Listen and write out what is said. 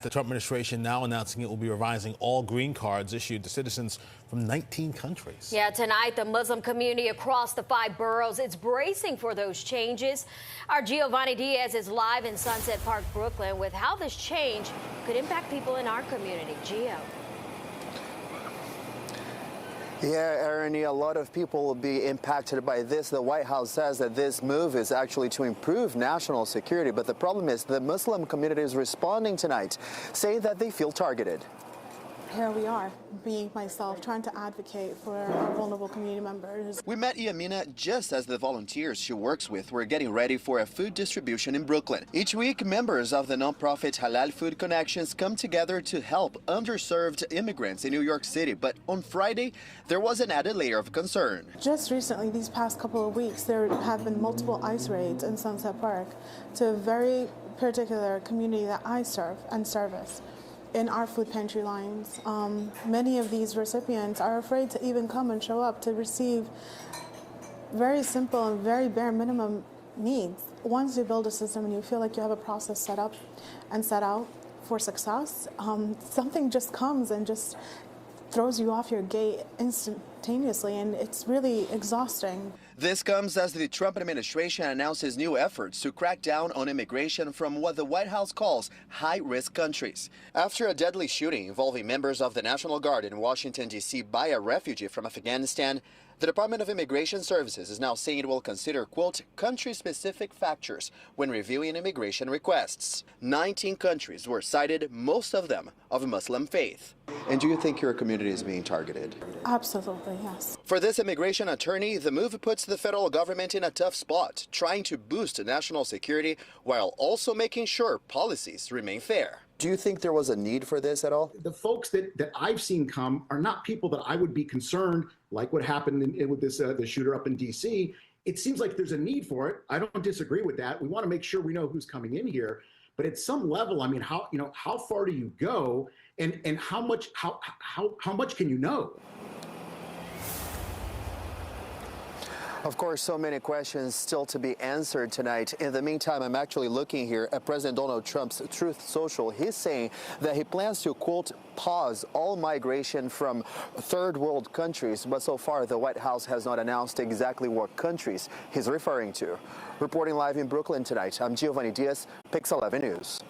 The Trump administration now announcing it will be revising all green cards issued to citizens from 19 countries. Yeah, tonight the Muslim community across the 5 boroughs is bracing for those changes. Our Giovanni Diaz is live in Sunset Park, Brooklyn, with how this change could impact people in our community. Gio. Yeah, Ernie, a lot of people will be impacted by this. The White House says that this move is actually to improve national security. But the problem is the Muslim community is responding tonight, saying that they feel targeted. Here we are, me, myself, trying to advocate for our vulnerable community members. We met Yamina just as the volunteers she works with were getting ready for a food distribution in Brooklyn. Each week, members of the nonprofit Halal Food Connections come together to help underserved immigrants in New York City. But on Friday, there was an added layer of concern. Just recently, these past couple of weeks, there have been multiple ICE raids in Sunset Park to a very particular community that I serve and service. In our food pantry lines, many of these recipients are afraid to even come and show up to receive very simple and very bare minimum needs. Once you build a system and you feel like you have a process set up and set out for success, something just comes and just throws you off your gate instantaneously, and it's really exhausting. This comes as the Trump administration announces new efforts to crack down on immigration from what the White House calls high-risk countries. After a deadly shooting involving members of the National Guard in Washington, D.C. by a refugee from Afghanistan, the Department of Immigration Services is now saying it will consider, quote, country-specific factors when reviewing immigration requests. 19 countries were cited, most of them of Muslim faith. And do you think your community is being targeted? Absolutely, yes. For this immigration attorney, the move puts the federal government in a tough spot, trying to boost national security while also making sure policies remain fair. Do you think there was a need for this at all? The folks that I've seen come are not people that I would be concerned, like what happened with this the shooter up in D.C. It seems like there's a need for it. I don't disagree with that. We want to make sure we know who's coming in here. But at some level, I mean, how far do you go, and how much can you know? Of course, so many questions still to be answered tonight. In the meantime, I'm actually looking here at President Donald Trump's Truth Social. He's saying that he plans to, quote, pause all migration from third world countries. But so far, the White House has not announced exactly what countries he's referring to. Reporting live in Brooklyn tonight, I'm Giovanni Diaz, Pix 11 News.